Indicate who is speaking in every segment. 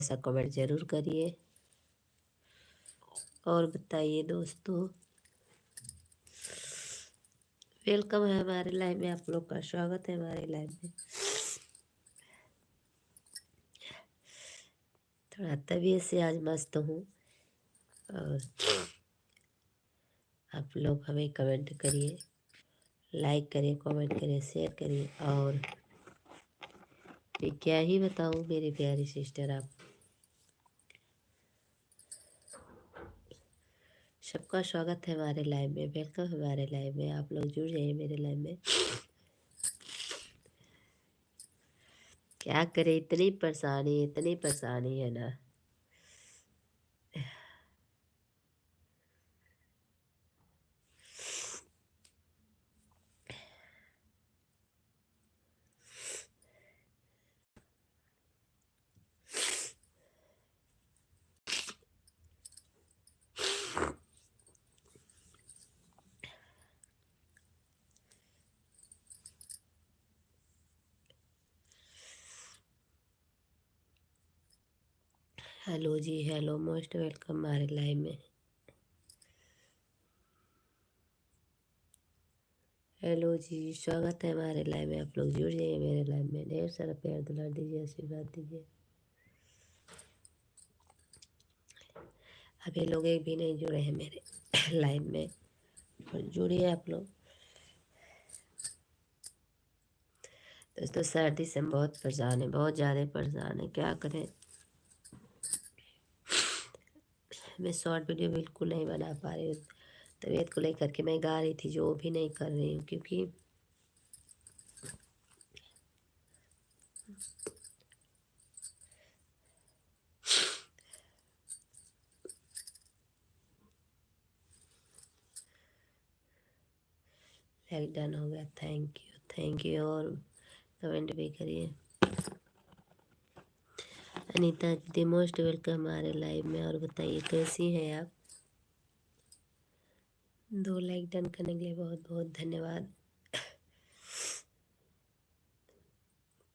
Speaker 1: ऐसा कमेंट ज़रूर करिए और बताइए दोस्तों। वेलकम है हमारे लाइव में, आप लोग का स्वागत है हमारे लाइव में। थोड़ा तबीयत से आज मस्त हूँ और आप लोग हमें कमेंट करिए, लाइक करिए, कमेंट करिए, शेयर करिए। और मैं क्या ही बताऊँ मेरी प्यारी सिस्टर, आप सबका स्वागत है हमारे लाइव में। वेलकम हमारे लाइव में, आप लोग जुड़ जाइए मेरे लाइव में। क्या करें, इतनी परेशानी है ना। हेलो जी, हेलो, मोस्ट वेलकम हमारे लाइव में। हेलो जी, स्वागत है हमारे लाइव में। आप लोग जुड़ जाइए मेरे लाइव में, ढेर सारा प्यार दुलार दीजिए, आशीर्वाद दीजिए। अभी लोग एक भी नहीं जुड़े हैं मेरे लाइव में, और जुड़िए आप लोग। दोस्तों सर्दी से हम बहुत परेशान है, बहुत ज़्यादा परेशान है, क्या करें। मैं शॉर्ट वीडियो बिल्कुल नहीं बना पा रही हूँ। तबीयत को लेकर के मैं गा रही थी, जो भी नहीं कर रही हूँ, क्योंकि लॉकडाउन हो गया। थैंक यू और कमेंट भी करिए। अनीता दीदी मोस्ट वेलकम हमारे लाइव में। और बताइए कैसी हैं आप। 2 लाइक डन करने के लिए बहुत बहुत धन्यवाद।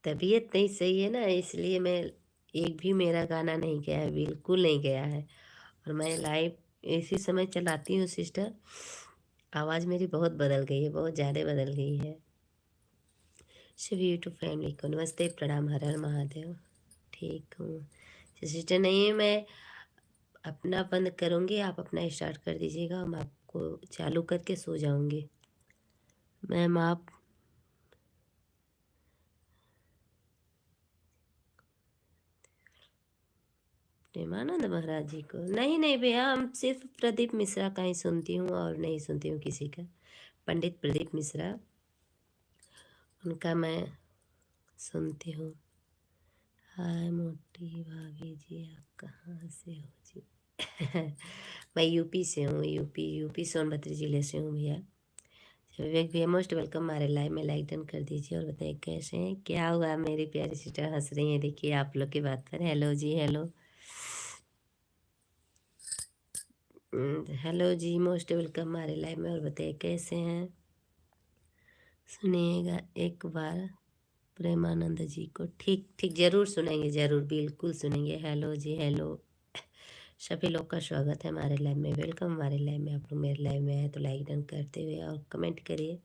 Speaker 1: तबीयत नहीं सही है ना, इसलिए मैं एक भी मेरा गाना नहीं गया है, बिल्कुल नहीं गया है। और मैं लाइव इसी समय चलाती हूँ सिस्टर। आवाज़ मेरी बहुत बदल गई है, बहुत ज़्यादा बदल गई है। सभी यूट्यूब फैमिली को नमस्ते, प्रणाम, हर हर महादेव। ठीक हूँ सिस्टर। नहीं, मैं अपना बंद करूँगी, आप अपना स्टार्ट कर दीजिएगा, हम आपको चालू करके सो जाऊँगी। मैम आप प्रेमानंद महाराज जी को नहीं नहीं भैया, हम सिर्फ प्रदीप मिश्रा का ही सुनती हूँ और नहीं सुनती हूँ किसी का। पंडित प्रदीप मिश्रा, उनका मैं सुनती हूँ। हाय मोटी भाभी जी, आप कहाँ से हो जी। मैं यूपी से हूँ, यूपी सोनभद्र जिले से हूँ भैया। विवेक भैया मोस्ट वेलकम हमारे लाइव में, लाइक डन कर दीजिए। और बताइए कैसे हैं, क्या हुआ मेरी प्यारी सिस्टर हंस रही हैं, देखिए आप लोग की बात पर। हेलो जी, हेलो। हेलो जी, मोस्ट वेलकम हमारे लाइव में। और बताइए कैसे हैं। सुनिएगा एक बार प्रेमानंद जी को, ठीक ठीक जरूर सुनेंगे, जरूर बिल्कुल सुनेंगे। हेलो जी, हेलो। सभी लोग का स्वागत है हमारे लाइव में, वेलकम हमारे लाइव में। आप लोग मेरे लाइव में आए तो लाइक डन करते हुए और कमेंट करिए।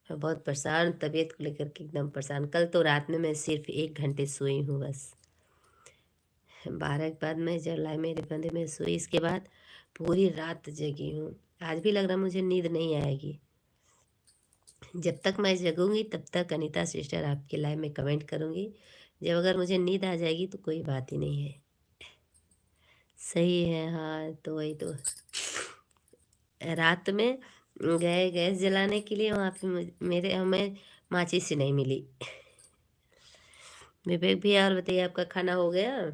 Speaker 1: मैं बहुत परेशान, तबीयत को लेकर के एकदम परेशान। कल तो रात में मैं सिर्फ 1 घंटे सोई हूँ बस। 12 के बाद मैं जब लाइव मेरे बंदे में सोई, इसके बाद पूरी रात जगी हूँ। आज भी लग रहा मुझे नींद नहीं आएगी। जब तक मैं जगूंगी तब तक अनीता सिस्टर आपके लाइव में कमेंट करूंगी। जब अगर मुझे नींद आ जाएगी तो कोई बात ही नहीं है। सही है, हाँ तो वही तो। रात में गए गैस जलाने के लिए, वहाँ पे मेरे हमें माचिस से नहीं मिली। विवेक भैया और बताइए आपका खाना हो गया।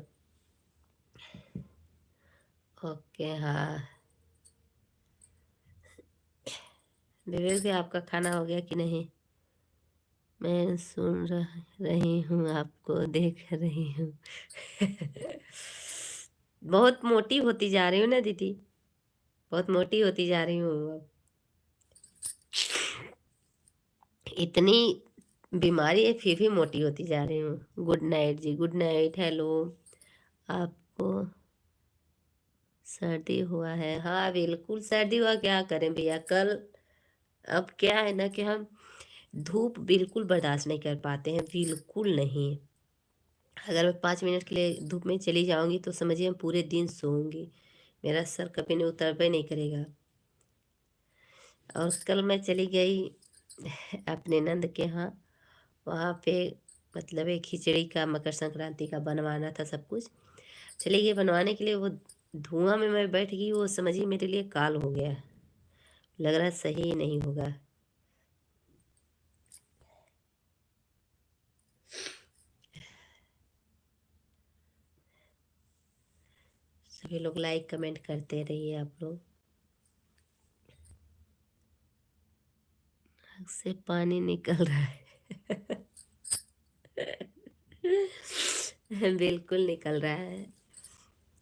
Speaker 1: ओके हाँ, विवेक भैया आपका खाना हो गया कि नहीं। मैं सुन रही हूँ, आपको देख रही हूँ। बहुत मोटी होती जा रही हूँ ना दीदी, बहुत मोटी होती जा रही हूँ अब। इतनी बीमारी है फिर भी मोटी होती जा रही हूँ। गुड नाइट जी, गुड नाइट। हेलो, आपको सर्दी हुआ है? हाँ बिल्कुल सर्दी हुआ, क्या करें भैया। कल अब क्या है ना कि हम धूप बिल्कुल बर्दाश्त नहीं कर पाते हैं, बिल्कुल नहीं। अगर मैं 5 मिनट के लिए धूप में चली जाऊंगी तो समझिए मैं पूरे दिन सोऊंगी, मेरा सर कभी नहीं उतर भी नहीं करेगा। और कल मैं चली गई अपने नंद के यहाँ, वहाँ पे मतलब एक खिचड़ी का मकर संक्रांति का बनवाना था सब कुछ। चली गई बनवाने के लिए, वो धुआं में मैं बैठ गई, वो समझिए मेरे लिए काल हो गया। लग रहा है सही नहीं होगा। सभी लोग लाइक कमेंट करते रहिए आप लोग। आँख से पानी निकल रहा है बिल्कुल निकल रहा है,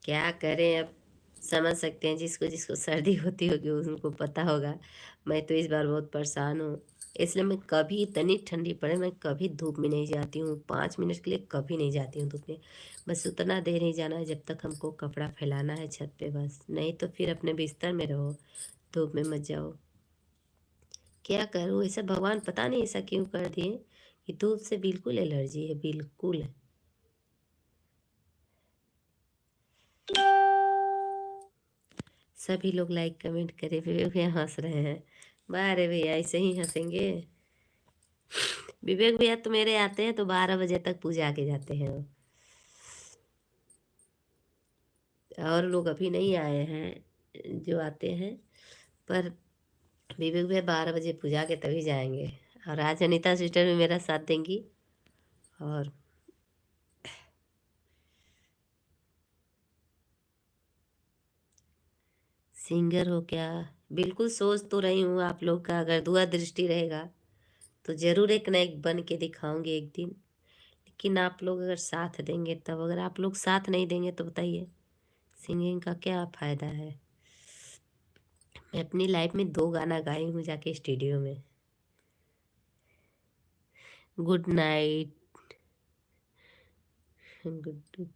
Speaker 1: क्या करें अब। समझ सकते हैं जिसको जिसको सर्दी होती होगी उनको पता होगा। मैं तो इस बार बहुत परेशान हूँ, इसलिए मैं कभी इतनी ठंडी पड़े मैं कभी धूप में नहीं जाती हूँ। 5 मिनट के लिए कभी नहीं जाती हूँ धूप में। बस उतना देर नहीं जाना है जब तक हमको कपड़ा फैलाना है छत पे, बस। नहीं तो फिर अपने बिस्तर में रहो, धूप में मत जाओ। क्या करूँ, ऐसा भगवान पता नहीं ऐसा क्यों कर दिए कि धूप से बिल्कुल एलर्जी है, बिल्कुल। सभी लोग लाइक कमेंट करे, विवेक भैया हंस रहे हैं। वाह रे भैया, ऐसे ही हंसेंगे। विवेक भैया तो मेरे आते हैं तो 12 बजे तक पूजा के जाते हैं। और लोग अभी नहीं आए हैं जो आते हैं, पर विवेक भैया 12 बजे पूजा के तभी जाएंगे। और आज अनीता सिस्टर भी मेरा साथ देंगी। और सिंगर हो क्या? बिल्कुल सोच तो रही हूँ आप लोग का अगर दुआ दृष्टि रहेगा तो ज़रूर एक ना एक बन के दिखाऊंगी एक दिन। लेकिन आप लोग अगर साथ देंगे तब, अगर आप लोग साथ नहीं देंगे तो बताइए सिंगिंग का क्या फ़ायदा है। मैं अपनी लाइफ में 2 गाना गाई हूँ जाके स्टूडियो में। Good night. गुड।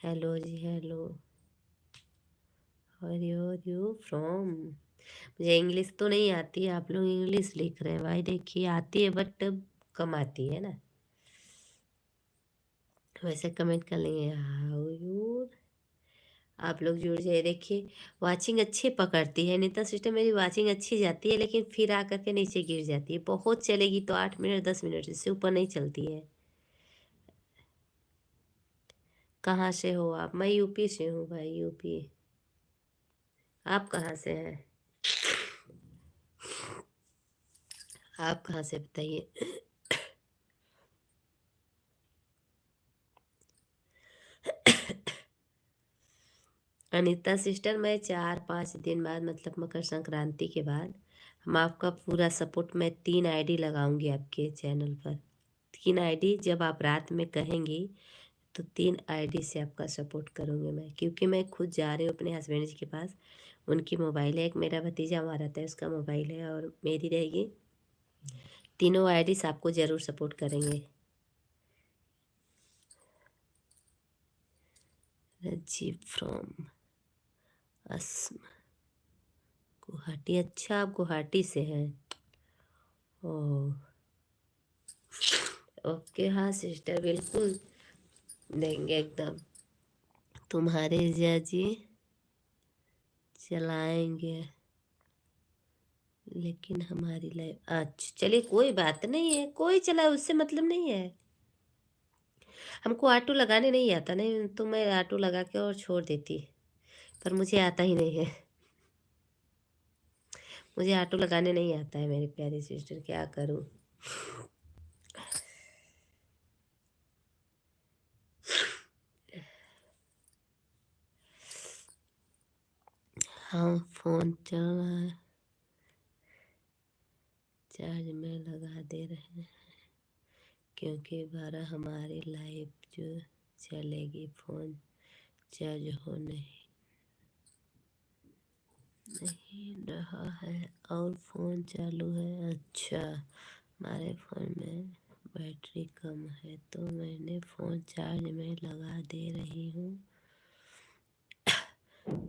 Speaker 1: हेलो जी, हेलो। और यू फ्रॉम? मुझे इंग्लिश तो नहीं आती, आप लोग इंग्लिश लिख रहे हैं भाई, देखिए आती है बट कम आती है ना। वैसे कमेंट कर लेंगे हाउ यू। आप लोग जुड़ जाइए, देखिए वाचिंग अच्छी पकड़ती है नीता सिस्टम, मेरी वाचिंग अच्छी जाती है लेकिन फिर आकर के नीचे गिर जाती है। बहुत चलेगी तो 8 मिनट 10 मिनट, इससे ऊपर नहीं चलती है। कहाँ से हो आप? मैं यूपी से हूँ भाई, यूपी। आप कहाँ से हैं? आप कहाँ से बताइए। अनीता सिस्टर, मैं 4-5 दिन बाद मतलब मकर संक्रांति के बाद हम आपका पूरा सपोर्ट, मैं 3 आईडी लगाऊंगी आपके चैनल पर। 3 आईडी जब आप रात में कहेंगी तो 3 आईडी से आपका सपोर्ट करूँगी मैं, क्योंकि मैं खुद जा रही हूँ अपने हस्बैंड जी के पास। उनकी मोबाइल है, एक मेरा भतीजा वहाँ रहता है उसका मोबाइल है, और मेरी रहेगी। तीनों आईडी से आपको ज़रूर सपोर्ट करेंगे। रजीव फ्रॉम असम, गुवाहाटी। अच्छा आप गुवाहाटी से हैं? ओह, ओके। हाँ सिस्टर, बिल्कुल देंगे एकदम। तुम्हारे जीजाजी चलाएंगे लेकिन हमारी लाइफ, अच्छा चलिए कोई बात नहीं है, कोई चला उससे मतलब नहीं है। हमको ऑटो लगाने नहीं आता, नहीं तो मैं ऑटो लगा के और छोड़ देती, पर मुझे आता ही नहीं है। मुझे ऑटो लगाने नहीं आता है मेरी प्यारी सिस्टर, क्या करूं। हाँ फोन चल रहा है, चार्ज में लगा दे रहे हैं। क्योंकि 12 हमारी लाइफ जो चलेगी, फ़ोन चार्ज हो नहीं रहा है और फ़ोन चालू है। अच्छा, हमारे फ़ोन में बैटरी कम है तो मैंने फ़ोन चार्ज में लगा दे रही हूँ।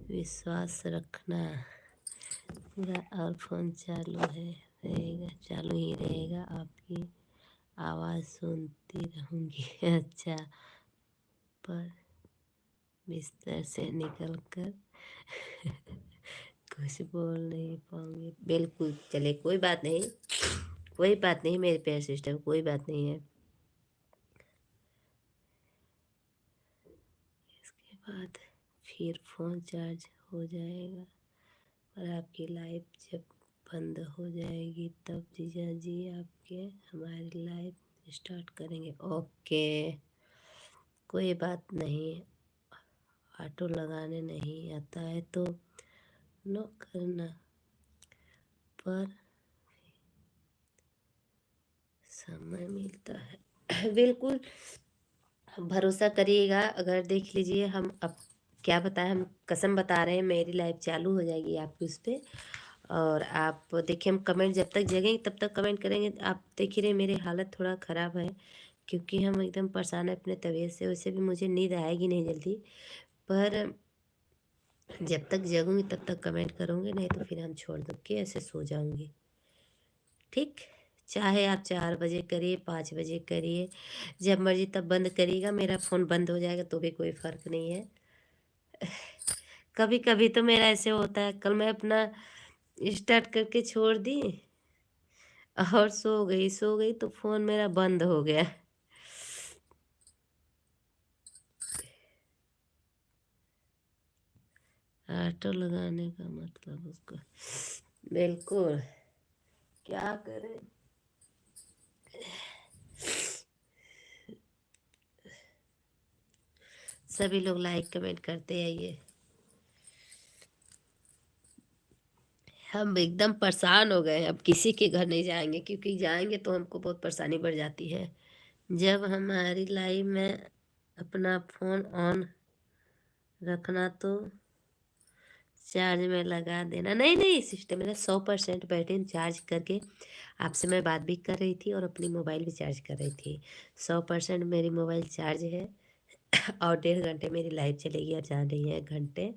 Speaker 1: विश्वास रखना पूरा, और फ़ोन चालू है, रहेगा, चालू ही रहेगा। आपकी आवाज़ सुनती रहूँगी। अच्छा, पर बिस्तर से निकल कर कुछ बोल नहीं पाऊँगी। बिल्कुल चले, कोई बात नहीं, कोई बात नहीं मेरे प्यारे सिस्टर, कोई बात नहीं है। इसके बाद फिर फ़ोन चार्ज हो जाएगा और आपकी लाइफ जब बंद हो जाएगी तब जीजा जी आपके हमारी लाइफ स्टार्ट करेंगे। ओके, कोई बात नहीं। ऑटो लगाने नहीं आता है तो नो करना, पर समय मिलता है। बिल्कुल भरोसा करिएगा। अगर देख लीजिए, हम अब क्या बताएं, हम कसम बता रहे हैं, मेरी लाइफ चालू हो जाएगी आपकी उस पर। और आप देखिए, हम कमेंट जब तक जगेंगे तब तक कमेंट करेंगे। आप देख ही रहे मेरी हालत थोड़ा ख़राब है क्योंकि हम एकदम परेशान हैं अपने तबीयत से। वैसे भी मुझे नींद आएगी नहीं जल्दी, पर जब तक जगूंगी तब तक कमेंट करूँगी, नहीं तो फिर हम छोड़ दो के ऐसे सो जाऊँगी। ठीक, चाहे आप 4 बजे करिए, 5 बजे करिए, जब मर्जी तब बंद करिएगा। मेरा फ़ोन बंद हो जाएगा तो भी कोई फ़र्क नहीं है। कभी कभी तो मेरा ऐसे होता है, कल मैं अपना स्टार्ट करके छोड़ दी और सो गई तो फ़ोन मेरा बंद हो गया। ऑटो लगाने का मतलब उसको, बिल्कुल, क्या करें। सभी लोग लाइक कमेंट करते आइए। हम एकदम परेशान हो गए, अब किसी के घर नहीं जाएंगे क्योंकि जाएंगे तो हमको बहुत परेशानी बढ़ जाती है। जब हमारी लाइफ में अपना फ़ोन ऑन रखना तो चार्ज में लगा देना। नहीं नहीं सिस्टम, मेरा 100% बैटरी चार्ज करके आपसे मैं बात भी कर रही थी और अपनी मोबाइल भी चार्ज कर रही थी। 100% मेरी मोबाइल चार्ज है और 1.5 घंटे मेरी लाइव चलेगी। अब जान रही है घंटे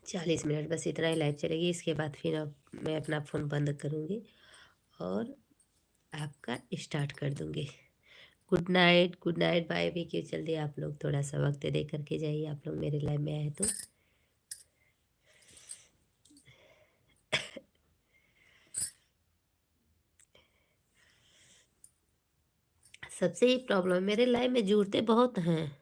Speaker 1: 40 मिनट, बस इतना ही लाइव चलेगी। इसके बाद फिर अब मैं अपना फ़ोन बंद करूँगी और आपका स्टार्ट कर दूँगी। Good night, good night, bye भी। क्यों जल्दी आप लोग थोड़ा सा वक्त दे करके जाइए, आप लोग मेरे लाइव में आए तो। सबसे ही प्रॉब्लम, मेरे लाइफ में जुड़ते बहुत हैं,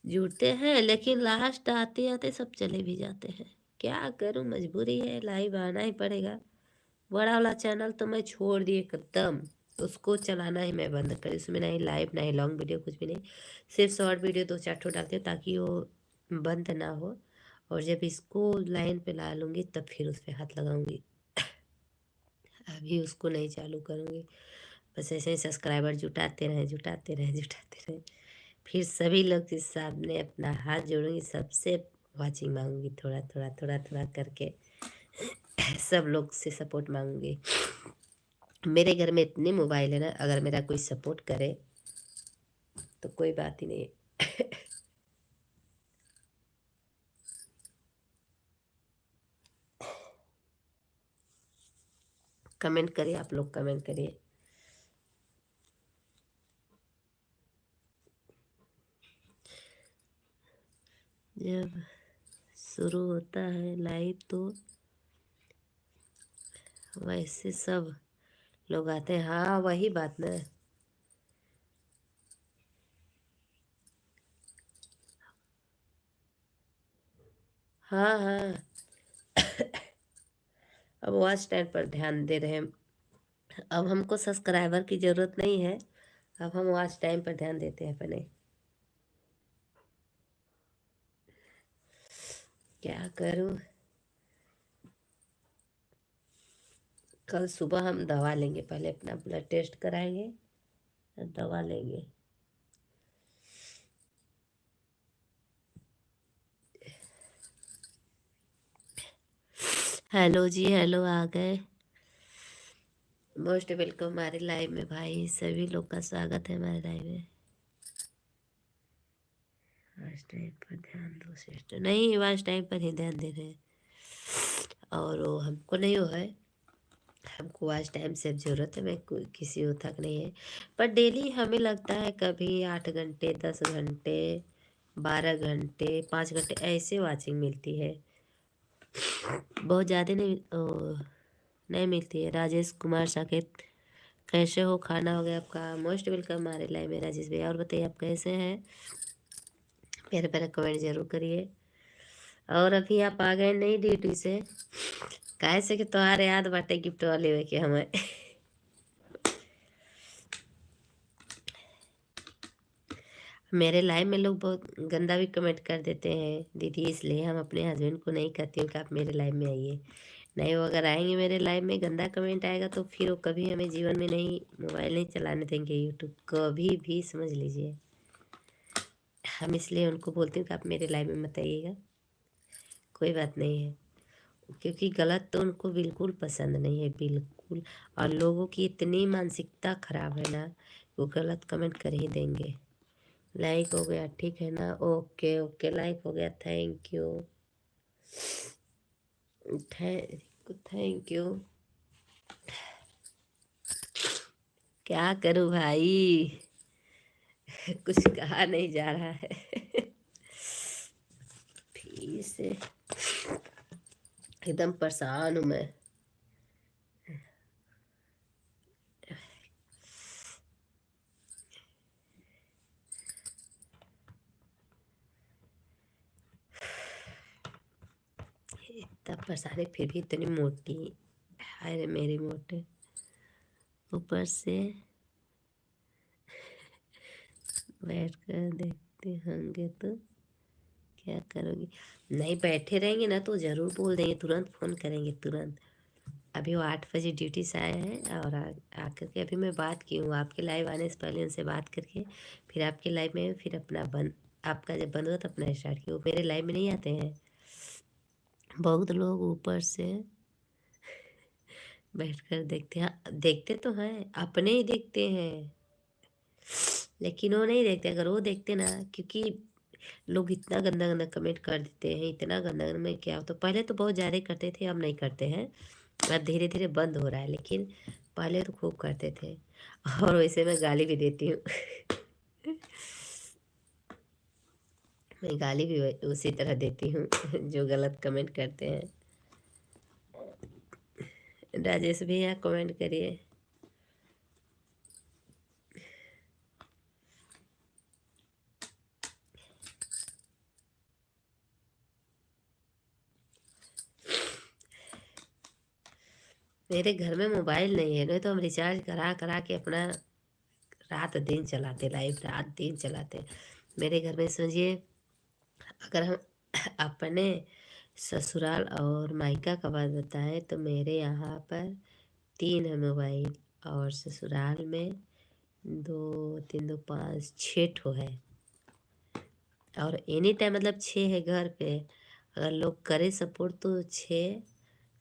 Speaker 1: जुड़ते हैं, लेकिन लास्ट आते आते सब चले भी जाते हैं। क्या करूं, मजबूरी है, लाइव आना ही पड़ेगा। बड़ा वाला चैनल तो मैं छोड़ दी एकदम, उसको चलाना ही मैं बंद कर, उसमें नहीं लाइव नहीं लॉन्ग वीडियो कुछ भी नहीं, सिर्फ शॉर्ट वीडियो 2-4 डालती हूँ ताकि वो बंद ना हो। और जब इसको लाइन पे ला लूँगी तब फिर उस पर हाथ लगाऊंगी, अभी उसको नहीं चालू करूँगी। बस ऐसे ही सब्सक्राइबर जुटाते रहें, जुटाते रहें, जुटाते रहें। फिर सभी लोग के सामने अपना हाथ जोड़ूंगी, सबसे वाचिंग मांगूंगी, थोड़ा थोड़ा थोड़ा थोड़ा करके सब लोग से सपोर्ट मांगूंगी। मेरे घर में इतने मोबाइल है ना, अगर मेरा कोई सपोर्ट करे तो कोई बात ही नहीं। कमेंट करिए, आप लोग कमेंट करिए। जब शुरू होता है लाइव तो वैसे सब लोग आते हैं। हाँ वही बात ना, हाँ हाँ। अब वॉच टाइम पर ध्यान दे रहे हैं। अब हमको सब्सक्राइबर की ज़रूरत नहीं है, अब हम वॉच टाइम पर ध्यान देते हैं अपने। क्या करूं, कल सुबह हम दवा लेंगे, पहले अपना ब्लड टेस्ट कराएंगे, दवा लेंगे। हेलो जी, हेलो, आ गए। मोस्ट वेलकम हमारे लाइव में भाई, सभी लोग का स्वागत है हमारे लाइव में। वाच टाइम पर ध्यान दो सिस्टर, नहीं वाच टाइम पर ही ध्यान दे रहे हैं, और वो हमको नहीं, वो है हमको आज टाइम से ज़रूरत है, मैं किसी को तक नहीं है, पर डेली हमें लगता है कभी 8 घंटे, 10 घंटे, 12 घंटे, 5 घंटे ऐसे वाचिंग मिलती है, बहुत ज़्यादा नहीं मिलती है। राजेश कुमार साकेत, कैसे हो, खाना हो गया आपका? मोस्ट वेलकम हमारे लाइव में राजेश भैया। और बताइए आप कैसे हैं? प्यारे प्यारे कमेंट जरूर करिए। और अभी आप आ गए नहीं ड्यूटी से? कैसे कि तुम्हारे याद बाटे गिफ्ट वाले हुए कि हमें मेरे लाइव में लोग बहुत गंदा भी कमेंट कर देते हैं दीदी, इसलिए हम अपने हस्बैंड को नहीं कहते हो कि आप मेरे लाइव में आइए। नहीं, वो अगर आएंगे मेरे लाइव में, गंदा कमेंट आएगा तो फिर वो कभी हमें जीवन में नहीं, मोबाइल नहीं चलाने देंगे, यूट्यूब कभी भी, समझ लीजिए। हम इसलिए उनको बोलते हैं कि आप मेरे लाइव में मत आइएगा, कोई बात नहीं है, क्योंकि गलत तो उनको बिल्कुल पसंद नहीं है, बिल्कुल। और लोगों की इतनी मानसिकता खराब है ना, वो गलत कमेंट कर ही देंगे। लाइक हो गया, ठीक है ना? ओके ओके, लाइक हो गया, थैंक यू, थैंक यू। क्या करूँ भाई, कुछ कहा नहीं जा रहा है फिर से एकदम परेशान हूँ मैं। इतना परेशानी, फिर भी इतनी मोटी, हाय रे मेरी मोटे, ऊपर से बैठ कर देखते होंगे तो क्या करोगी? नहीं, बैठे रहेंगे ना तो ज़रूर बोल देंगे, तुरंत फ़ोन करेंगे, तुरंत। अभी वो 8 बजे ड्यूटी से आए हैं, और आकर के अभी मैं बात की हूँ, आपके लाइव आने से पहले उनसे बात करके फिर आपके लाइव में, फिर अपना बंद, आपका जब बंद हुआ तो अपना स्टार्ट किया। वो मेरे लाइव में नहीं आते हैं, बहुत लोग ऊपर से बैठ कर देखते हैं, देखते तो हैं, अपने ही देखते हैं, लेकिन वो नहीं देखते। अगर वो देखते ना, क्योंकि लोग इतना गंदा गंदा कमेंट कर देते हैं, इतना गंदा गंदा, मैं क्या, तो पहले तो बहुत ज़्यादा करते थे, अब नहीं करते हैं, अब धीरे धीरे बंद हो रहा है, लेकिन पहले तो खूब करते थे। और वैसे मैं गाली भी देती हूँ मैं गाली भी उसी तरह देती हूँ जो गलत कमेंट करते हैं। राजेश भैया कमेंट करिए। मेरे घर में मोबाइल नहीं है, नहीं तो हम रिचार्ज करा करा के अपना रात दिन चलाते, लाइव रात दिन चलाते। मेरे घर में समझिए, अगर हम अपने ससुराल और मायका का बात बताएं तो मेरे यहाँ पर 3 है मोबाइल, और ससुराल में 2 3 2 5 6 ठो है, और एनी टाइम मतलब 6 है घर पे। अगर लोग करे सपोर्ट तो 6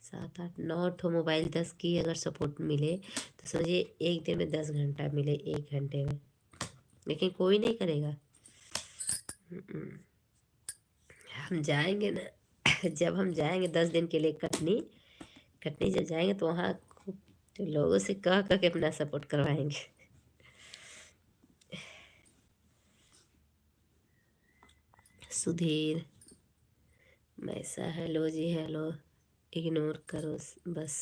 Speaker 1: 7 8 9 ठो मोबाइल, 10 की अगर सपोर्ट मिले तो समझिए एक दिन में 10 घंटा मिले, 1 घंटे में, लेकिन कोई नहीं करेगा। हम जाएंगे ना जब हम जाएंगे 10 दिन के लिए कटनी, कटनी जब जाएंगे तो वहाँ खूब तो लोगों से कह कह के अपना सपोर्ट करवाएंगे। सुधीर मैसा, हेलो जी, हेलो। इग्नोर करो बस।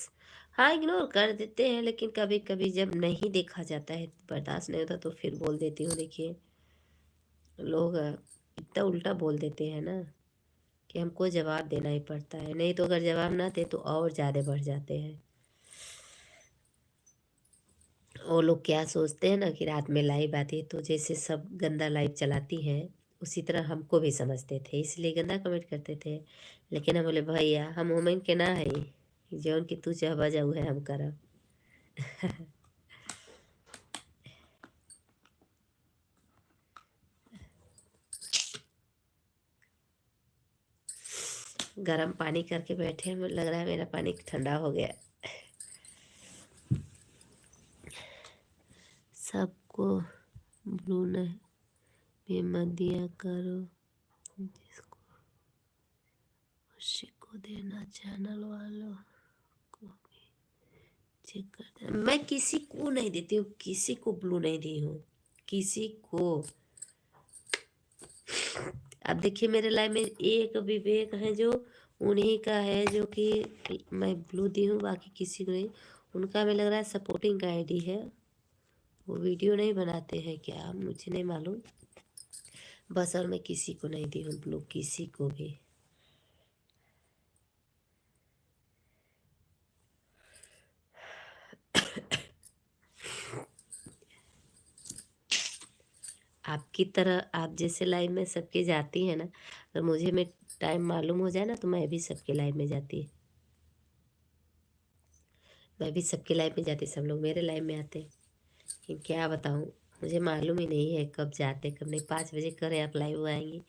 Speaker 1: हाँ, इग्नोर कर देते हैं, लेकिन कभी कभी जब नहीं देखा जाता है, बर्दाश्त नहीं होता, तो फिर बोल देती हूँ। देखिए, लोग इतना उल्टा बोल देते हैं ना कि हमको जवाब देना ही पड़ता है, नहीं तो अगर जवाब ना दे तो और ज़्यादा बढ़ जाते हैं। वो लोग क्या सोचते हैं ना कि रात में लाइव आती है तो जैसे सब गंदा लाइव चलाती है, उसी तरह हमको भी समझते थे, इसलिए गंदा कमेंट करते थे। लेकिन हम बोले भैया हम वुमेन के ना है, जौन कि तू चाहबा जाऊ है हम करब। गरम पानी करके बैठे हैं, लग रहा है मेरा पानी ठंडा हो गया। सबको ब्लू नहीं भी मत दिया करो, जिसको खुशी को देना, चैनल वालों को भी चेक कर देना। मैं किसी को नहीं देती हूँ, किसी को ब्लू नहीं दी हूँ, किसी को। अब देखिए मेरे लाइफ में एक विवेक है जो उन्हीं का है जो कि मैं ब्लू दी हूँ, बाकी किसी को नहीं। उनका हमें लग रहा है सपोर्टिंग का आईडी है, वो वीडियो नहीं बनाते हैं क्या, मुझे नहीं मालूम। बस और मैं किसी को नहीं दी हूँ ब्लू, किसी को भी। आपकी तरह आप जैसे लाइव में सबके जाती हैं ना, अगर मुझे में टाइम मालूम हो जाए ना तो मैं भी सबके लाइव में जाती, मैं भी सबके लाइव में जाती, सब लोग मेरे लाइव में आते। लेकिन क्या बताऊँ, मुझे मालूम ही नहीं है कब जाते कब नहीं। 5 बजे करें आप लाइव आएंगी,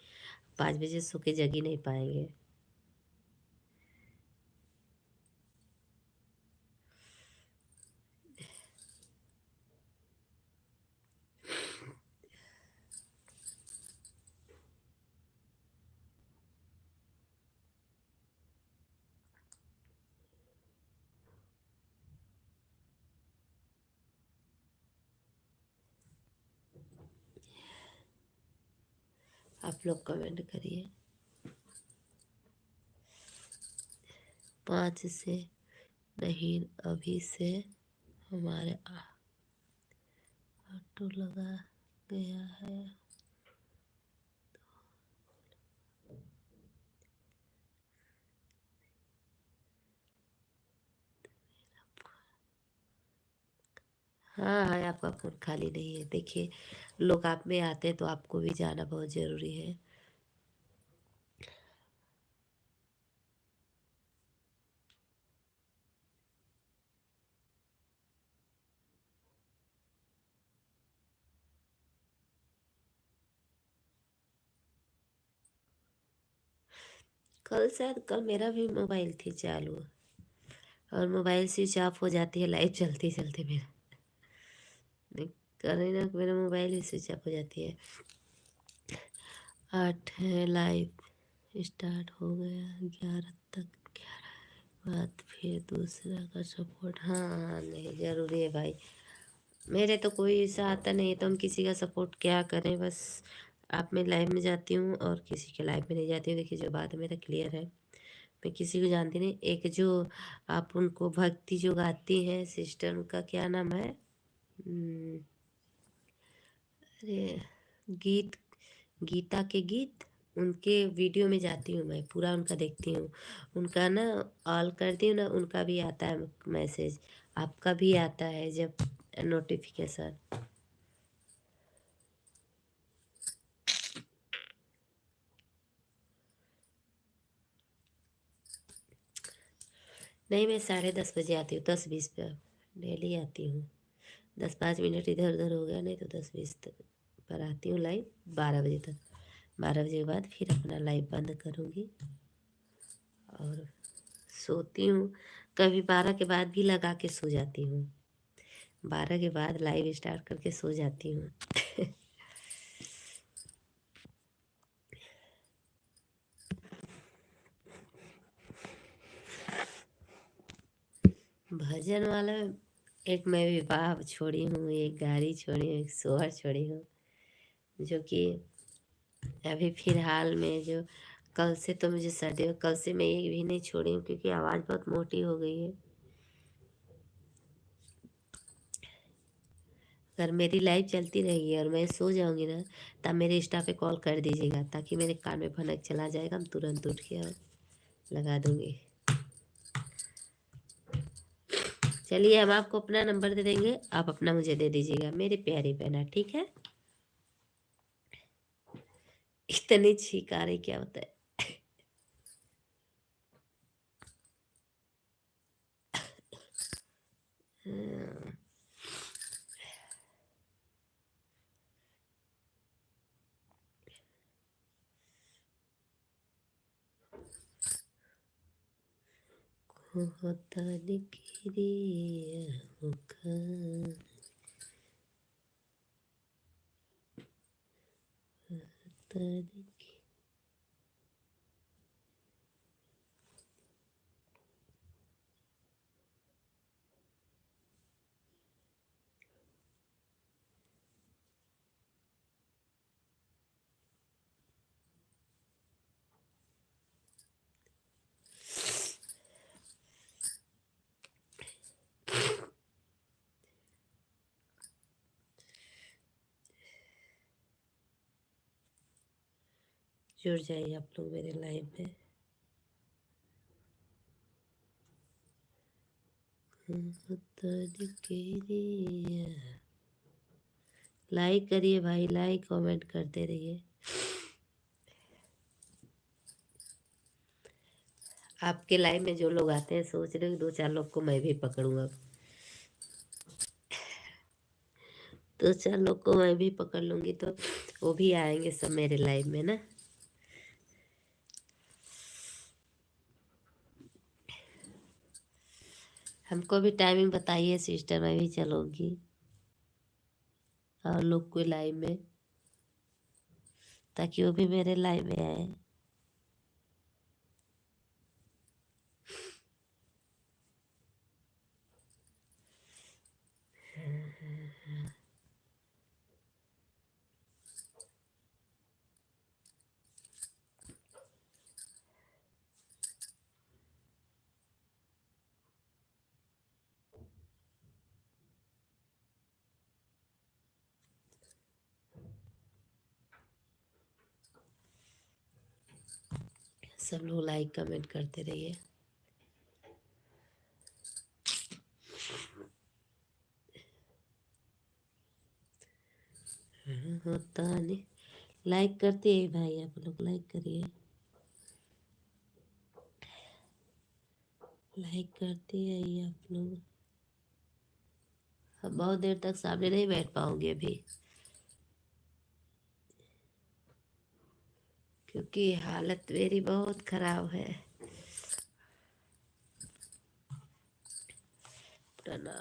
Speaker 1: 5 बजे सो के जग ही नहीं पाएंगे। आप लोग कमेंट करिए। 5 से नहीं, अभी से हमारे ऑटो लगा गया है। हाँ हाँ, आपका फ़ोन खाली नहीं है। देखिए लोग आप में आते हैं तो आपको भी जाना बहुत ज़रूरी है। कल शायद, कल मेरा भी मोबाइल थी चालू, और मोबाइल स्विच ऑफ हो जाती है लाइव चलते चलते मेरा। नहीं, करें ना, मेरा मोबाइल ही स्विच ऑफ हो जाती है। 8 है, लाइव स्टार्ट हो गया 11 तक। 11 बाद फिर दूसरा का सपोर्ट। हाँ हाँ, नहीं ज़रूरी है भाई। मेरे तो कोई ऐसा आता नहीं है तो हम किसी का सपोर्ट क्या करें। बस आप में लाइव में जाती हूँ और किसी के लाइव में नहीं जाती हूँ। देखिए जो बात है मेरा क्लियर है, मैं किसी को जानती नहीं। एक जो आप उनको भक्ति जो गाती हैं सिस्टर, उनका क्या नाम है, अरे गीत, गीता के गीत, उनके वीडियो में जाती हूँ मैं, पूरा उनका देखती हूँ। उनका ना ऑल करती हूँ ना, उनका भी आता है मैसेज, आपका भी आता है जब नोटिफिकेशन। नहीं, मैं 10:30 बजे आती हूँ, 10:20 पर डेली आती हूँ। 10-5 मिनट इधर उधर हो गया, नहीं तो 10:20 पर आती हूँ लाइव, 12 बजे तक। 12 बजे के बाद फिर अपना लाइव बंद करूँगी और सोती हूँ। कभी 12 के बाद भी लगा के सो जाती हूँ, 12 के बाद लाइव स्टार्ट करके सो जाती हूँ। भजन वाला, एक मैं विवाह छोड़ी हूँ, एक गाड़ी छोड़ी हूँ, एक सोहर छोड़ी हूँ, जो कि अभी फिलहाल में जो कल से तो मुझे सर्दी, कल से मैं एक भी नहीं छोड़ी हूँ क्योंकि आवाज़ बहुत मोटी हो गई है। अगर मेरी लाइव चलती रहेगी और मैं सो जाऊंगी ना, तब मेरे इंस्टा पे कॉल कर दीजिएगा ताकि मेरे कान में भनक चला जाएगा, हम तुरंत उठ के और लगा दूंगी। चलिए हम आपको अपना नंबर दे देंगे, आप अपना मुझे दे दीजिएगा मेरे प्यारी बहना, ठीक है। इतनी छींक आ रही, क्या होता है। हाँ, होता निकरी मुखा होता निकरी। जुड़ जाइए आप लोग मेरे लाइव में। होता निकरी। लाइक करिए भाई, लाइक कमेंट करते रहिए। आपके लाइव में जो लोग आते हैं सोच रहे हो 2-4 लोग को मैं भी पकड़ूंगा। 2-4 लोग को मैं भी पकड़ लूंगी तो वो भी आएंगे सब मेरे लाइव में ना। हमको भी टाइमिंग बताइए सिस्टर, मैं भी चलूंगी और लोग को लाइव में, ताकि वो भी मेरे लाइव में आए। सब लोग लाइक कमेंट करते रहिए। होता नहीं। लाइक करते हैं भाई, आप लोग लाइक करिए, लाइक करते रहिए आप लोग। हम बहुत देर तक सामने नहीं बैठ पाओगे अभी, क्योंकि हालत मेरी बहुत खराब है। पुराना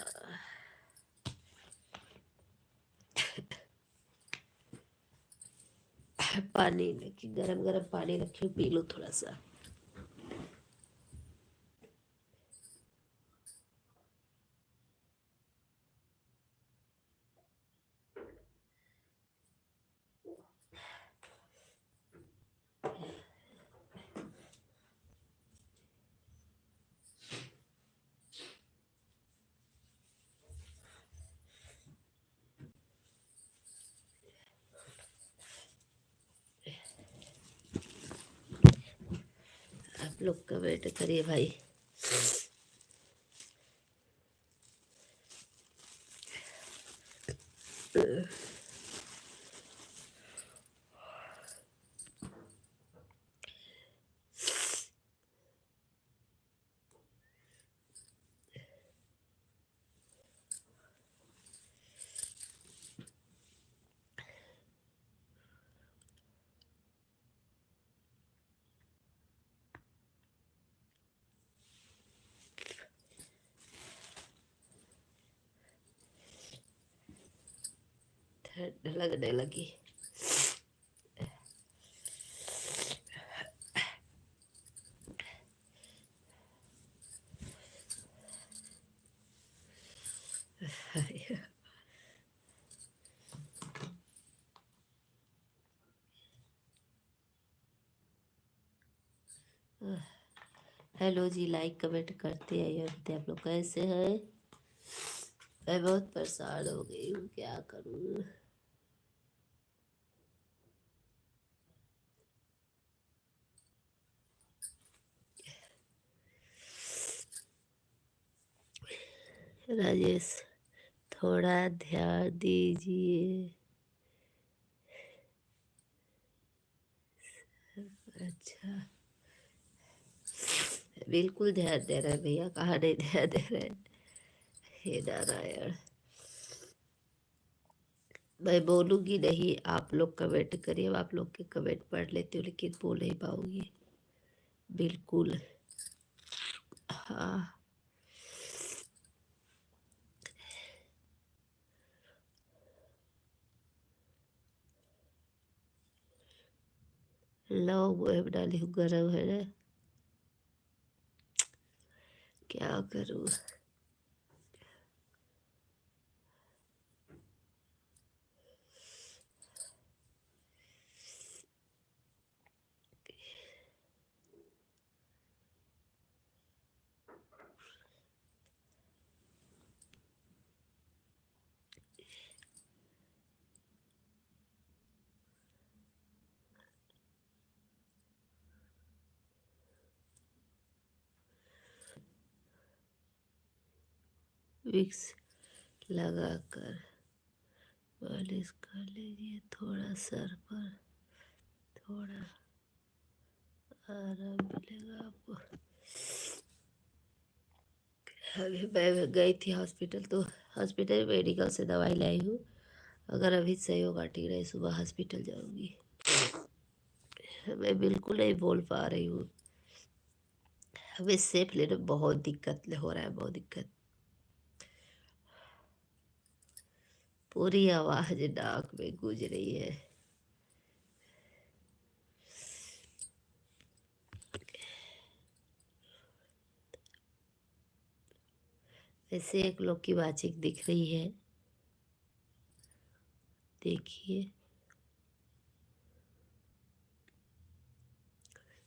Speaker 1: पानी लेके, गरम गरम पानी रखी पी लो थोड़ा सा। आप लोग कमेंट करिए भाई। ठंड लगने लगी। हेलो जी, लाइक कमेंट करते हैं। आप लोग कैसे हैं? मैं बहुत परेशान हो गई हूँ, क्या करूँ। राजेश, थोड़ा ध्यान दीजिए। अच्छा, बिल्कुल ध्यान दे रहे हैं भैया, कहाँ नहीं ध्यान दे रहे हैं। हे नारायण। मैं बोलूँगी नहीं, आप लोग कमेंट करिए, आप लोग के कमेंट पढ़ लेती हूँ लेकिन बोल नहीं पाऊँगी बिल्कुल। हाँ, लो वो डाली हूँ, गर्म है ना, क्या करूँ। विक्स लगाकर मालिश कर लीजिए, थोड़ा सर पर थोड़ा आराम मिलेगा आपको। अभी मैं गई थी हॉस्पिटल, तो हॉस्पिटल मेडिकल से दवाई लाई हूँ। अगर अभी सही होगा ठीक, नहीं सुबह हॉस्पिटल जाऊँगी। मैं बिल्कुल नहीं बोल पा रही हूँ, हमें सेफ लेने में बहुत दिक्कत हो रहा है, बहुत दिक्कत। पूरी आवाज़ नाक में गूंज रही है। ऐसे एक लोग की बातचीत दिख रही है, देखिए,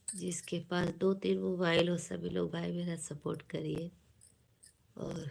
Speaker 1: जिसके पास 2-3 मोबाइल हो सभी लोग भाई मेरा सपोर्ट करिए। और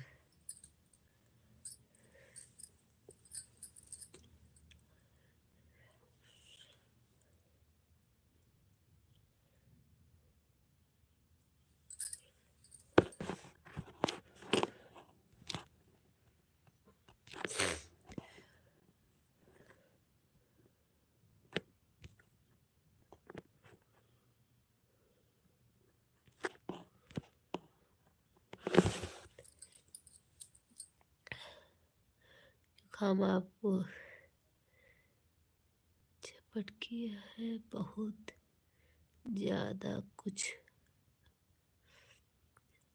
Speaker 1: हम आपको झपट किया है बहुत ज़्यादा, कुछ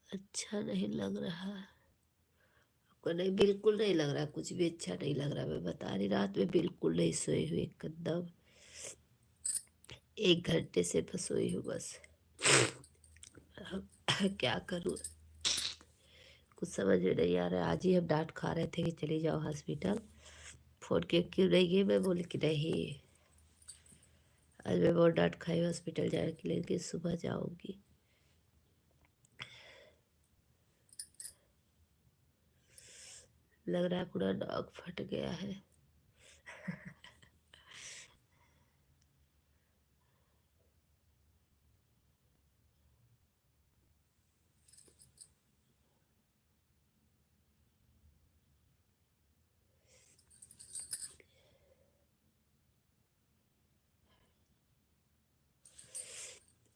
Speaker 1: अच्छा नहीं लग रहा आपको? नहीं, बिल्कुल नहीं लग रहा, कुछ भी अच्छा नहीं लग रहा, मैं बता रही, रात में बिल्कुल नहीं सोई हुई एकदम, 1 घंटे से बस सोई हूँ बस। क्या करूँ, कुछ समझ में नहीं आ रहा है। आज ही हम डांट खा रहे थे कि चली जाओ हॉस्पिटल, फोन के क्यों नहीं गई, मैं बोली कि नहीं, आज मैं बहुत डांट खाई हॉस्पिटल जाने के लिए, लेकिन सुबह जाऊंगी। लग रहा है पूरा नाक फट गया है।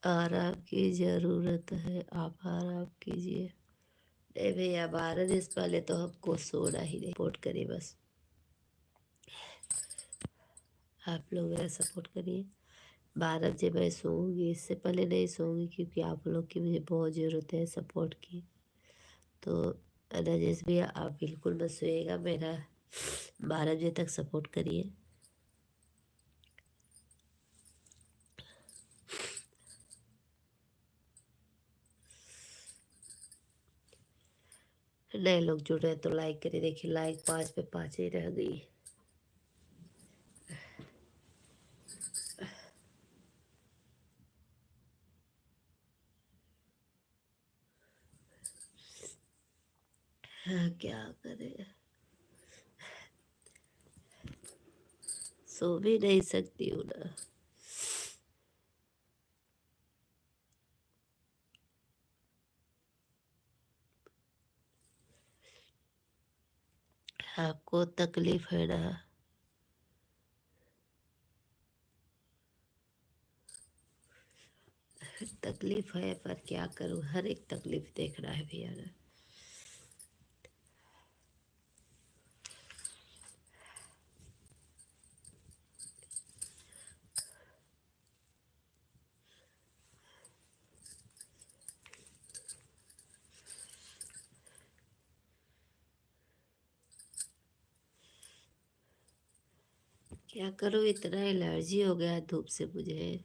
Speaker 1: आराम की ज़रूरत है, आप आराम कीजिए। नहीं भैया, 12 दिन पहले तो हमको सोना ही नहीं, सपोर्ट करिए बस, आप लोग मेरा सपोर्ट करिए। 12 बजे मैं सोऊंगी, इससे पहले नहीं सोऊंगी क्योंकि आप लोग की मुझे बहुत ज़रूरत है सपोर्ट की। तो राजेश भैया आप बिल्कुल मत सोइएगा, मेरा 12 बजे तक सपोर्ट करिए। नए लोग जुड़ रहे हैं तो लाइक करिए, देखिए लाइक 5 पे 5 ही रह गई। हाँ, क्या करें, सो भी नहीं सकती हूँ ना। आपको तकलीफ है ना, तकलीफ है पर क्या करूँ, हर एक तकलीफ देखना है भैया ना। क्या करूँ, इतना एलर्जी हो गया है धूप से मुझे,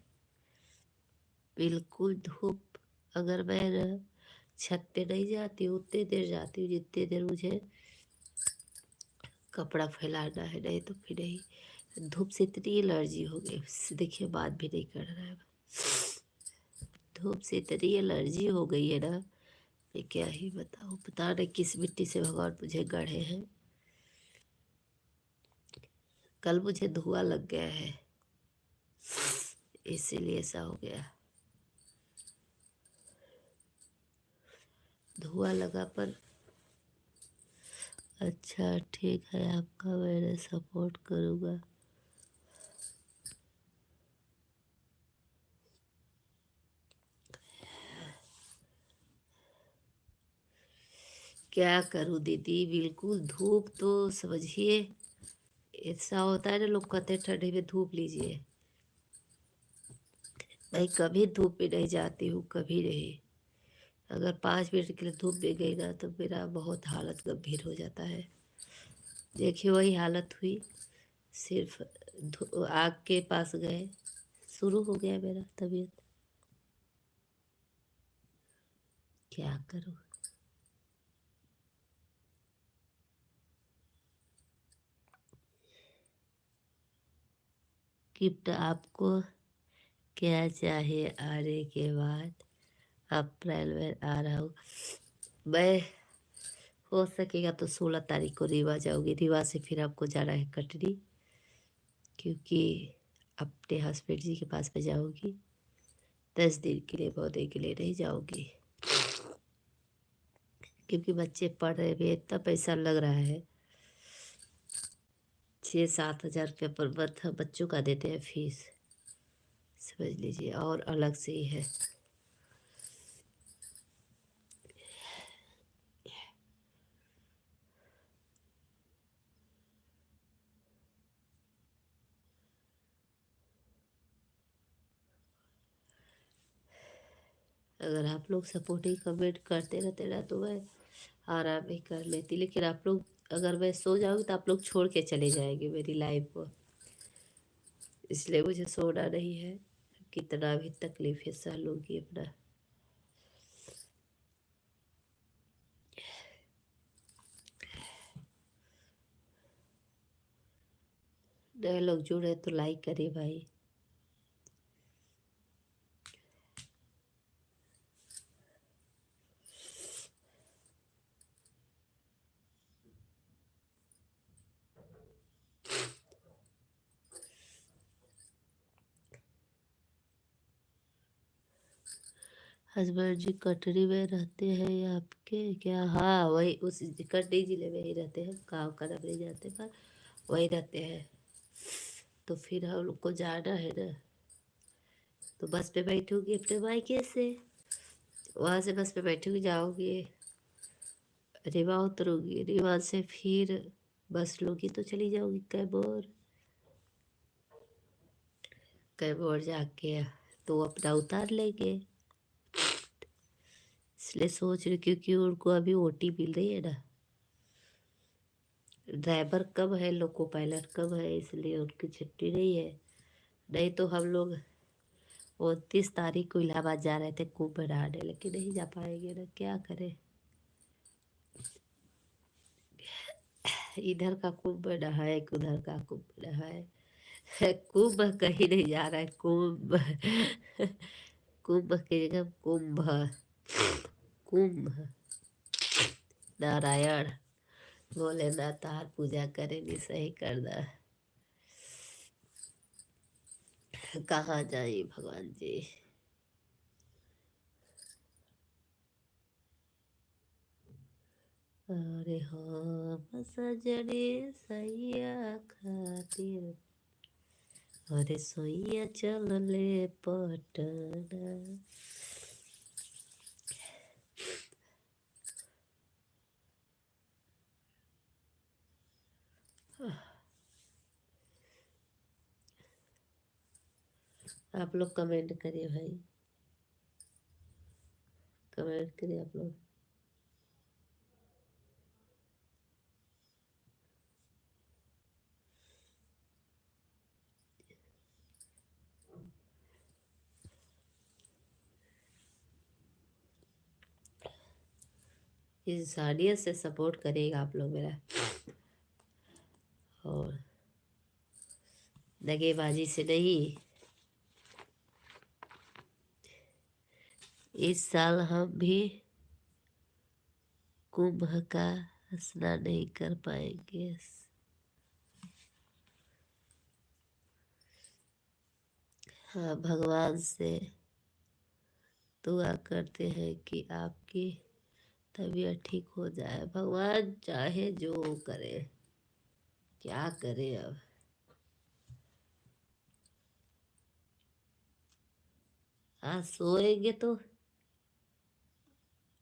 Speaker 1: बिल्कुल धूप। अगर मैं न छत पे नहीं जाती हूँ उतनी देर जाती हूँ जितनी देर मुझे कपड़ा फैलाना है, नहीं तो फिर नहीं। धूप से इतनी एलर्जी हो गई, देखिए बात भी नहीं कर रहा है। धूप से इतनी एलर्जी हो गई है ना, मैं क्या ही बताऊँ। पता नहीं किस मिट्टी से भगवान मुझे गढ़े हैं। कल मुझे धुआं लग गया है, इसीलिए ऐसा हो गया। धुआं लगा पर अच्छा ठीक है, आपका मैंने सपोर्ट करूँगा। क्या करूँ दीदी, बिल्कुल धूप तो समझिए ऐसा होता है ना, लोग कहते हैं ठंडी में धूप लीजिए। मैं कभी धूप में नहीं जाती हूँ, कभी नहीं। अगर 5 मिनट के लिए धूप में गई ना तो मेरा बहुत हालत गंभीर हो जाता है। देखिए वही हालत हुई, सिर्फ आग के पास गए, शुरू हो गया मेरा तबीयत। क्या करूँ। गिफ्ट आपको क्या चाहिए आने के बाद? अप्रैल में आ रहा हूँ मैं, हो सकेगा तो 16 तारीख को रीवा जाऊँगी। रीवा से फिर आपको जाना है कटनी, क्योंकि अपने हस्बैंड जी के पास में जाऊँगी। 10 दिन के लिए, बहुत दिन के लिए नहीं जाऊँगी, क्योंकि बच्चे पढ़ रहे हैं। इतना पैसा लग रहा है, 6-7 हज़ार रुपये पर मंथ बच्चों का देते हैं फीस, समझ लीजिए, और अलग से ही है। अगर आप लोग सपोर्टिव कमेंट करते रहते ना तो मैं आराम ही कर लेती, लेकिन आप लोग, अगर मैं सो जाऊँगी तो आप लोग छोड़ के चले जाएंगे मेरी लाइफ को, इसलिए मुझे सोना नहीं है। कितना भी तकलीफ है सह लूँगी अपना। नए लोग जुड़े तो लाइक करिए भाई। हस्बैंड जी कटरी में रहते हैं या आपके क्या? हाँ वही, उस कटरी जिले में ही रहते हैं, गाँव का नाम नहीं जानते पर वही रहते हैं। तो फिर हम लोग को जाना है ना, तो बस पे बैठूंगी अपने मायके से, वहाँ से बस पे बैठूंगी, जाऊंगी रीवा, उतरूंगी रीवा से फिर बस लूँगी तो चली जाऊंगी कैमूर। कैमूर जाके तो अपना उतार लेंगे, इसलिए सोच रही, क्योंकि उनको अभी ओटी मिल रही है ना। ड्राइवर कम है, लोको पायलट कम है, इसलिए उनकी छुट्टी नहीं है। नहीं तो हम लोग 29 तारीख को इलाहाबाद जा रहे थे कुंभ नहाने, लेकिन नहीं जा पाएंगे ना, क्या करें। इधर का कुंभ नहाए, उधर का कुंभ नहाए, कुंभ कहीं नहीं जा रहा है, कुंभ कुंभ की जगह कुंभ, कुंभ। नारायण भोलेनाथ तार पूजा करेंगे, सही करना। कहाँ जाए भगवान जी। अरे हाँ सजने सैया खातिर, अरे सोइया चल ले पटना। आप लोग कमेंट करिए भाई, कमेंट करिए आप लोग। इंसानियत से सपोर्ट करेगा आप लोग मेरा, और दगेबाजी से नहीं। इस साल हम भी कुंभ का स्नान नहीं कर पाएंगे। हाँ, भगवान से दुआ करते हैं कि आपकी तबीयत ठीक हो जाए। भगवान चाहे जो करे, क्या करे अब। हाँ, सोएंगे तो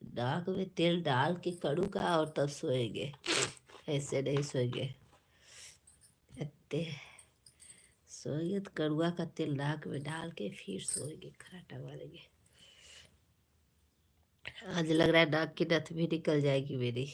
Speaker 1: नाक में तेल डाल के कड़ू का, और तब सोएंगे, ऐसे नहीं सोएंगे। इतने सोएंगे तो कड़ुआ का तेल नाक में डाल के फिर सोएंगे, खराटा मारेंगे। आज लग रहा है नाक की नथ भी निकल जाएगी मेरी।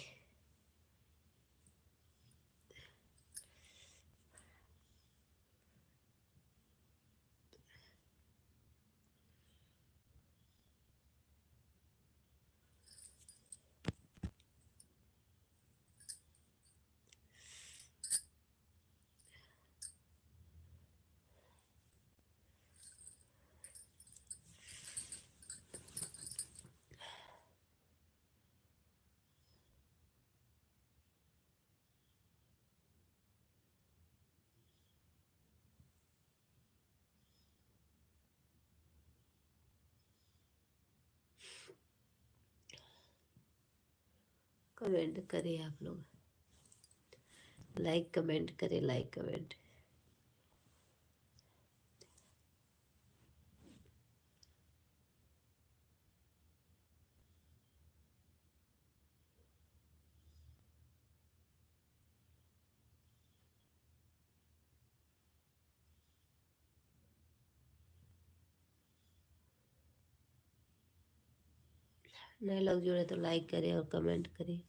Speaker 1: कमेंट करें आप लोग, लाइक कमेंट करें, लाइक कमेंट। नए लोग जुड़े तो लाइक करें और कमेंट करें।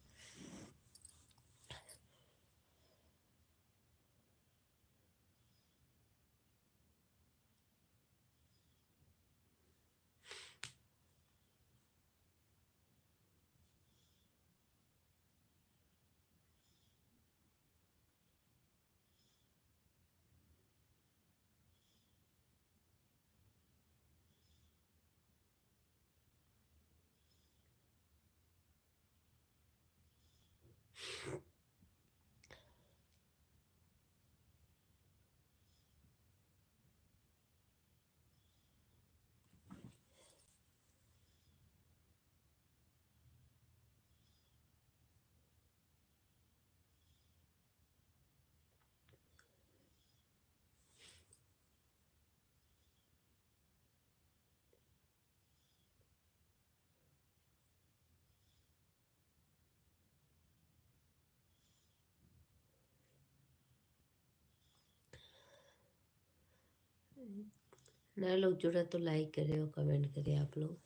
Speaker 1: नए लोग जुड़े तो लाइक करें और कमेंट करें आप लोग।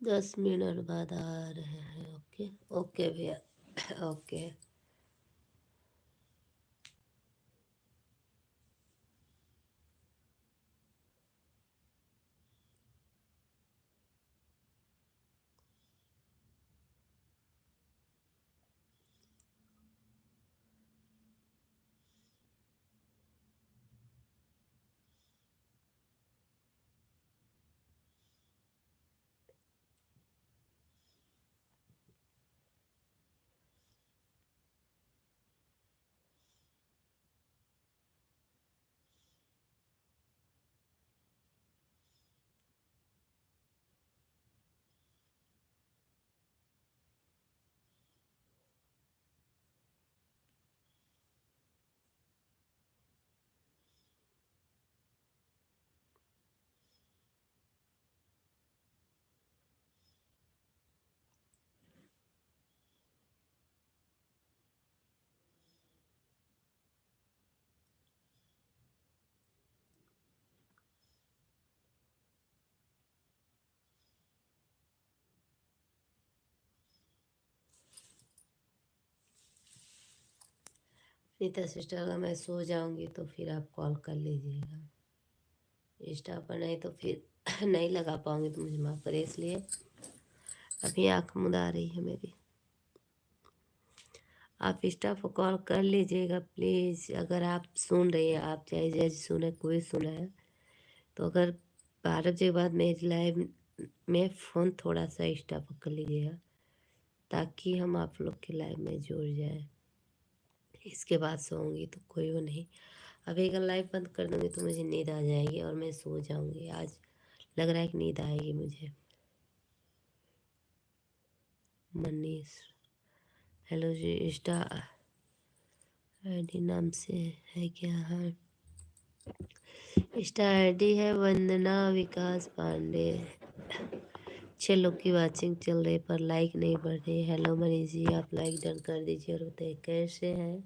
Speaker 1: दस मिनट बाद आ रहे हैं। ओके ओके भैया, ओके। नीता सिस्टर, अगर मैं सो जाऊंगी तो फिर आप कॉल कर लीजिएगा। इंस्टा पर नहीं तो फिर नहीं लगा पाऊंगी, तो मुझे माफ़ करिए। इसलिए अभी आँख मुदा रही है मेरी। आप इंस्टा पर कॉल कर लीजिएगा प्लीज़। अगर आप सुन रही हैं, आप चाहे जैसे सुने, कोई सुना है तो अगर 12 बजे के बाद मेरी लाइव में फ़ोन थोड़ा सा इंस्टा पर कर लीजिएगा, ताकि हम आप लोग के लाइव में जुड़ जाएं। इसके बाद सोऊंगी तो कोई वो नहीं। अभी अगर लाइव बंद कर दूंगी तो मुझे नींद आ जाएगी और मैं सो जाऊंगी। आज लग रहा है कि नींद आएगी मुझे। मनीष, हेलो जी। इंस्टा आईडी नाम से है क्या? हाँ, इंस्टा आईडी है वंदना विकास पांडे। 6 लोग की वाचिंग चल रही पर लाइक नहीं बढ़ रही। हेलो मनीष जी, आप लाइक डन कर दीजिए और बताइए कैसे हैं।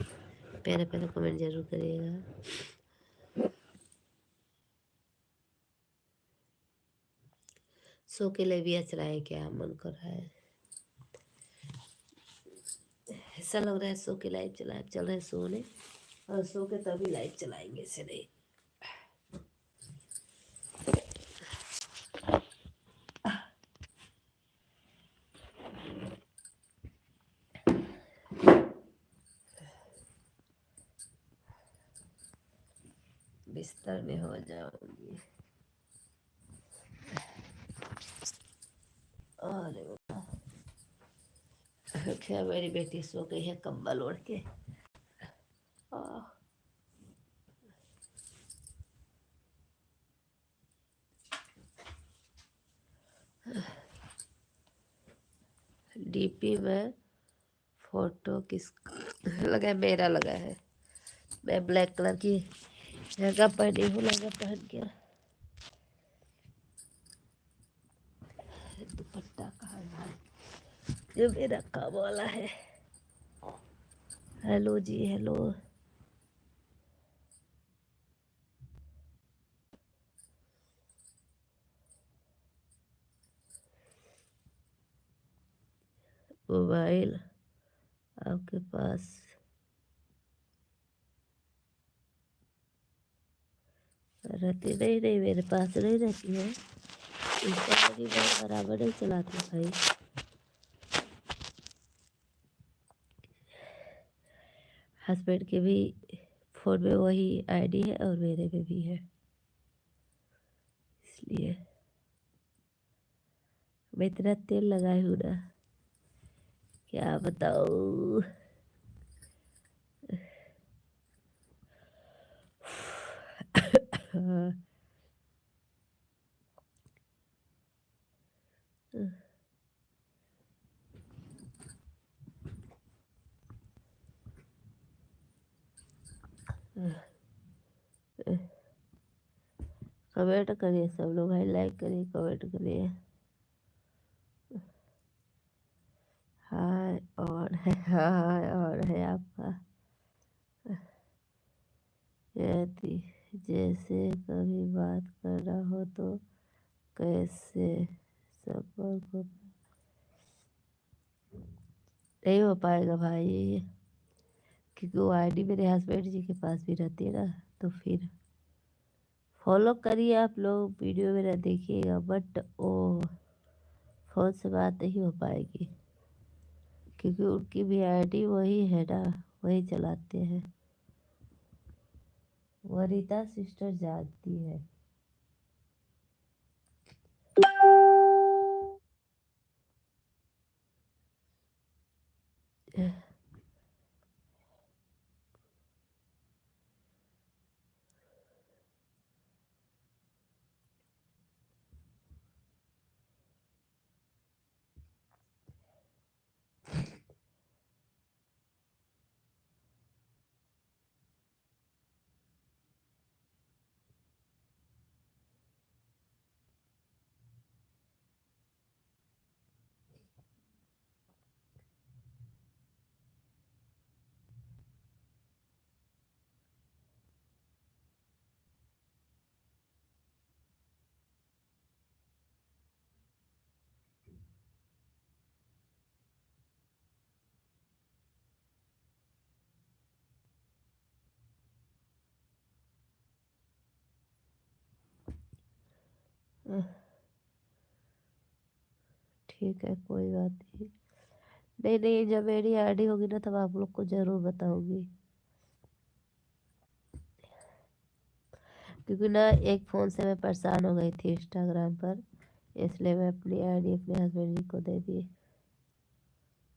Speaker 1: पहले पहले कमेंट जरूर करिएगा। सो के लिए भी अच्छा है, क्या मन कर रहा है? ऐसा लग रहा है सो के लाइव चल रहा है सोने, और सो के तभी लाइव चलाएंगे, ऐसे नहीं। बिस्तर में हो जाऊंगी। अरे क्या, मेरी बेटी सो गई है कंबल ओढ़ के। डीपी में फोटो किसका लगा है? मेरा लगा है। मैं ब्लैक कलर की लहंगा पहनी हूँ, लहंगा पहन के। दुपट्टा कहाँ है जो मेरा काम वाला है? हेलो जी, हेलो। मोबाइल आपके पास रहती? नहीं नहीं, मेरे पास नहीं रहती है। इंस्टा भी मैं बराबर नहीं चलाती भाई। हस्बैंड के भी फ़ोन में वही आईडी है और मेरे में भी है, इसलिए मैं इतना तेल लगाई हूँ ना, क्या बताऊँ। कमेंट करिए सब लोग भाई, लाइक करिए, कमेंट करिए। हाय और है, हाय और है आपका। यदि जैसे कभी बात करना हो तो कैसे संपर्क हो? नहीं हो पाएगा भाई, क्योंकि वो आईडी मेरे हस्बैंड जी के पास भी रहती है ना। तो फिर फॉलो करिए आप लोग, वीडियो मेरा देखिएगा, बट वो फ़ोन से बात नहीं हो पाएगी, क्योंकि उनकी भी आईडी वही है ना, वही चलाते हैं। वरीता सिस्टर जानती है। ठीक है, कोई बात नहीं। नहीं नहीं, जब मेरी आईडी होगी ना तब आप लोग को जरूर बताऊंगी, क्योंकि ना एक फ़ोन से मैं परेशान हो गई थी इंस्टाग्राम पर, इसलिए मैं अपनी आईडी अपने हस्बैंड जी को दे दी।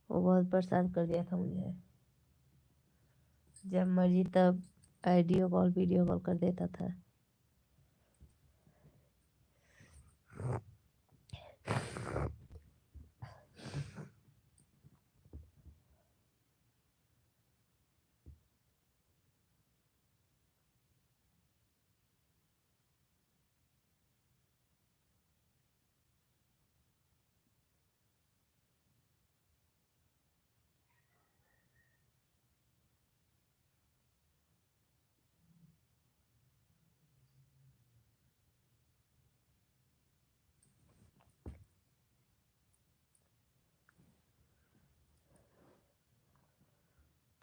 Speaker 1: वो बहुत परेशान कर दिया था मुझे, जब मर्जी तब आइडियो कॉल वीडियो कॉल कर देता था।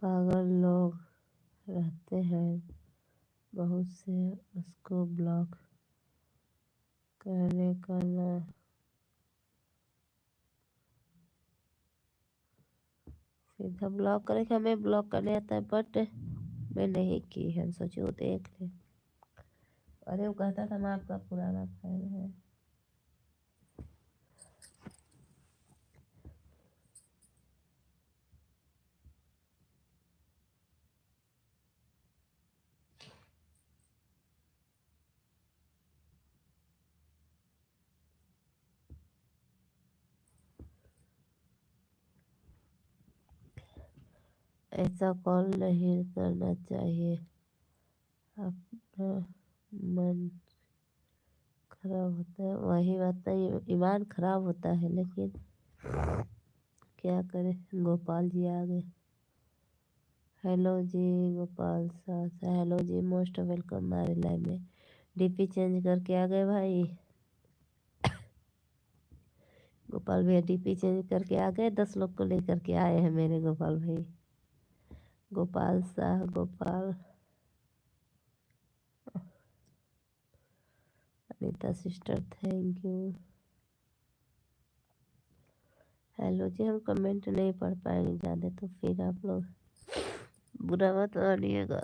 Speaker 1: पागल लोग रहते हैं बहुत से, उसको ब्लॉक करने का ना, सीधा ब्लॉक करे। हमें ब्लॉक करने आता है, बट मैं नहीं की, हम सोचे वो देख ले। अरे वो कहता था मैं आपका पुराना फैन है। ऐसा कॉल नहीं करना चाहिए, अपना मन खराब होता है। वही बात है, ईमान खराब होता है, लेकिन क्या करें, गोपाल जी आ गए। हेलो जी गोपाल साहब, हेलो जी, मोस्ट वेलकम हमारे लाइव में। डीपी चेंज करके आ गए भाई, गोपाल भैया डीपी चेंज करके आ गए। 10 लोग को लेकर के आए हैं मेरे गोपाल भाई। गोपाल साहब, Gopal, Anita sister, thank you. Hello जी, हम कमेंट नहीं पढ़ पाएंगे ज़्यादा, तो फिर आप लोग बुरा मत मानिएगा।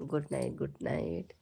Speaker 1: Good night, good night.